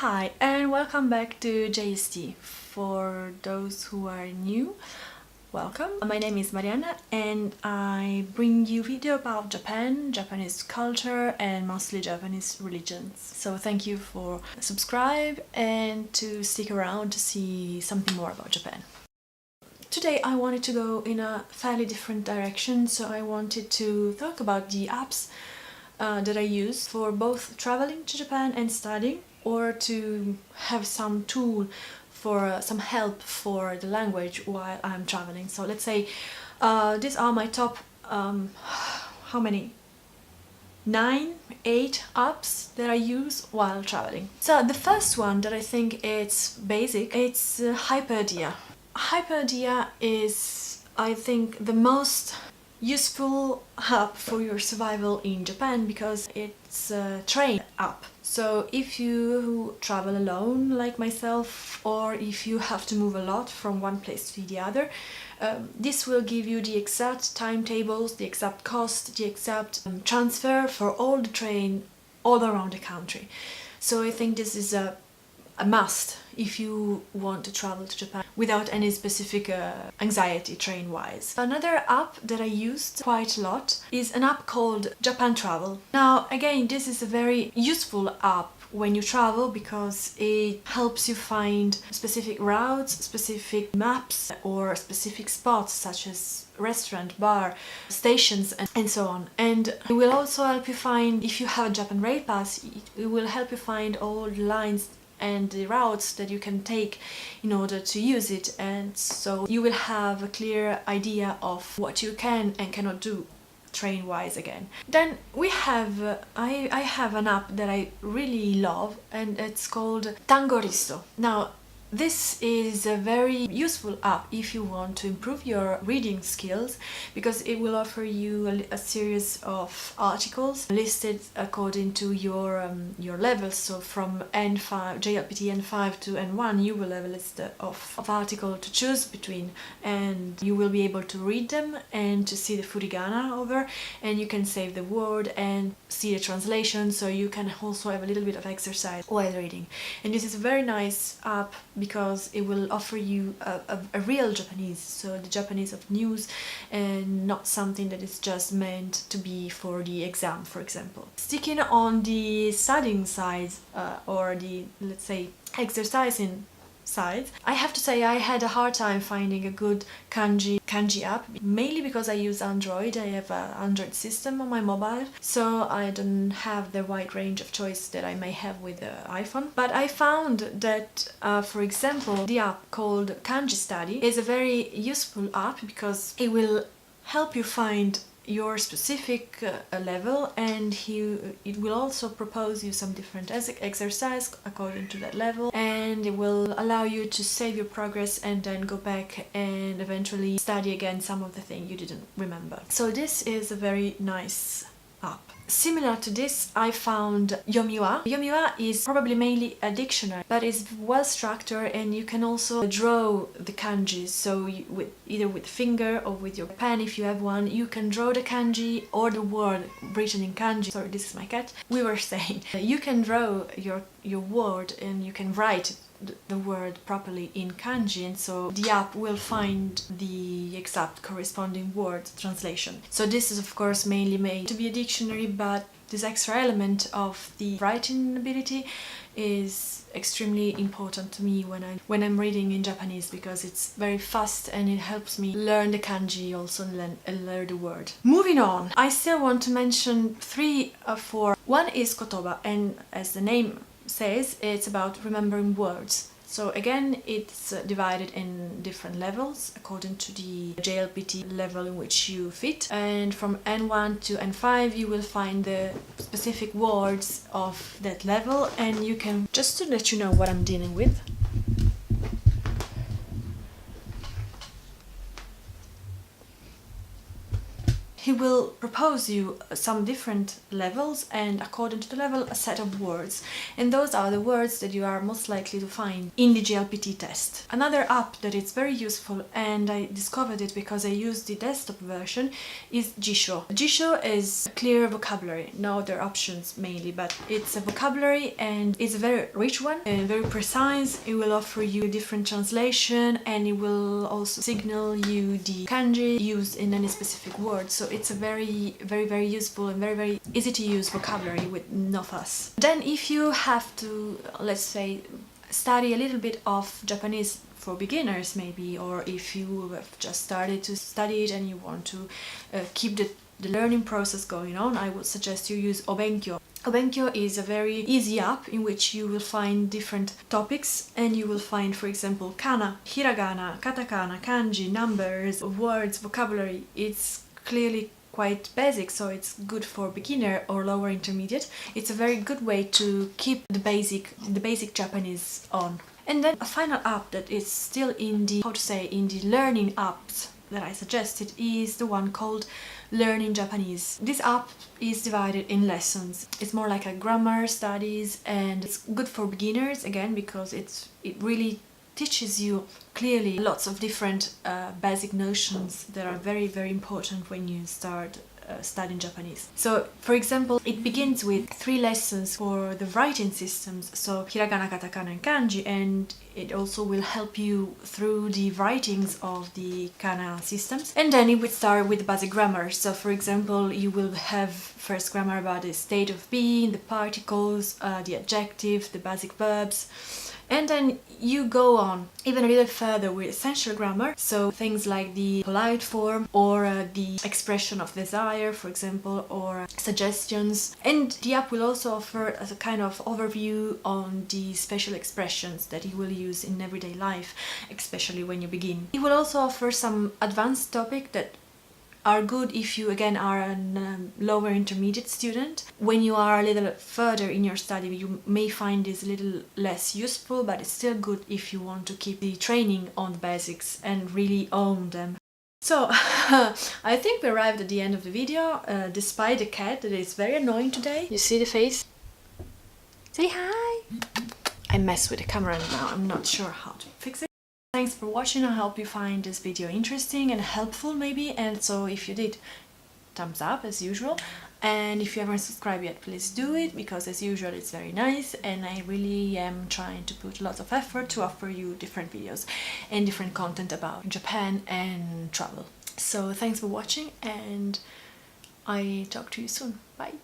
Hi and welcome back to JST. For those who are new, welcome. My name is Mariana and I bring you video about Japan, Japanese culture and mostly Japanese religions. So thank you for subscribe and to stick around to see something more about Japan. Today I wanted to go in a fairly different direction, so I wanted to talk about the apps that I use for both traveling to Japan and studying, or to have some tool for some help for the language while I'm traveling. So let's say these are my top, how many? 8 apps that I use while traveling. So the first one that I think it's basic, it's HyperDia. HyperDia is, I think, the most useful app for your survival in Japan because it's a train app. So if you travel alone like myself, or if you have to move a lot from one place to the other, this will give you the exact timetables, the exact cost, the exact transfer for all the train all around the country. So I think this is a must if you want to travel to Japan without any specific anxiety train-wise. Another app that I used quite a lot is an app called Japan Travel. Now again, this is a very useful app when you travel because it helps you find specific routes, specific maps or specific spots such as restaurant, bar, stations and so on. And it will also help you find, if you have a Japan Rail Pass, it will help you find all the lines and the routes that you can take in order to use it, and so you will have a clear idea of what you can and cannot do train-wise again. Then we have, I have an app that I really love and it's called Tango Risto. Now this is a very useful app if you want to improve your reading skills, because it will offer you a series of articles listed according to your levels. So from N5, JLPT N5 to N1, you will have a list of articles to choose between, and you will be able to read them and to see the furigana over, and you can save the word and see the translation, so you can also have a little bit of exercise while reading. And this is a very nice app because it will offer you a real Japanese, so the Japanese of news, and not something that is just meant to be for the exam, for example. Sticking on the studying side, or the, let's say, exercising side, I have to say I had a hard time finding a good kanji app, mainly because I use Android. I have an Android system on my mobile, so I don't have the wide range of choice that I may have with the iPhone. But I found that, for example, the app called Kanji Study is a very useful app because it will help you find your specific level, and it will also propose you some different exercise according to that level, and it will allow you to save your progress and then go back and eventually study again some of the things you didn't remember. So this is a very nice app. Similar to this, I found Yomiwa. Yomiwa is probably mainly a dictionary, but it's well structured, and you can also draw the kanji. So either with finger or with your pen, if you have one, you can draw the kanji or the word written in kanji. Sorry, this is my cat. We were saying you can draw your word and you can write the word properly in kanji, and so the app will find the exact corresponding word translation. So this is of course mainly made to be a dictionary, but this extra element of the writing ability is extremely important to me when I'm reading in Japanese, because it's very fast and it helps me learn the kanji also and learn the word. Moving on, I still want to mention 3 or 4. One is Kotova, and as the name says, it's about remembering words. So again, it's divided in different levels according to the JLPT level in which you fit, and from N1 to N5 you will find the specific words of that level, and you can, just to let you know what I'm dealing with, it will propose you some different levels, and according to the level a set of words, and those are the words that you are most likely to find in the GLPT test. Another app that is very useful, and I discovered it because I used the desktop version, is Jisho. Jisho is a clear vocabulary, no other options mainly, but it's a vocabulary and it's a very rich one and very precise. It will offer you different translation, and it will also signal you the kanji used in any specific word. So it's a very useful and very easy to use vocabulary with no fuss. Then if you have to, let's say, study a little bit of Japanese for beginners maybe, or if you have just started to study it and you want to keep the learning process going on, I would suggest you use Obenkyo. Obenkyo is a very easy app in which you will find different topics, and you will find, for example, kana, hiragana, katakana, kanji, numbers, words, vocabulary. It's clearly quite basic, so it's good for beginner or lower intermediate. It's a very good way to keep the basic Japanese on. And then a final app that is still in the, in the learning apps that I suggested is the one called Learning Japanese. This app is divided in lessons. It's more like a grammar studies, and it's good for beginners again because it really teaches you clearly lots of different basic notions that are very important when you start studying Japanese. So, for example, it begins with 3 lessons for the writing systems, so hiragana, katakana and kanji, and it also will help you through the writings of the kana systems. And then it would start with the basic grammar. So, for example, you will have first grammar about the state of being, the particles, the adjective, the basic verbs. And then you go on even a little further with essential grammar, so things like the polite form or the expression of desire, for example, or suggestions. And the app will also offer as a kind of overview on the special expressions that you will use in everyday life, especially when you begin. It will also offer some advanced topic that are good if you again are a lower intermediate student. When you are a little further in your study, you may find this a little less useful, but it's still good if you want to keep the training on the basics and really own them. So, I think we arrived at the end of the video, despite the cat that is very annoying today. You see the face? Say hi! I mess with the camera now, I'm not sure how to fix it. Thanks for watching, I hope you find this video interesting and helpful maybe, and so if you did, thumbs up as usual, and if you haven't subscribed yet, please do it, because as usual it's very nice and I really am trying to put lots of effort to offer you different videos and different content about Japan and travel. So thanks for watching, and I talk to you soon. Bye!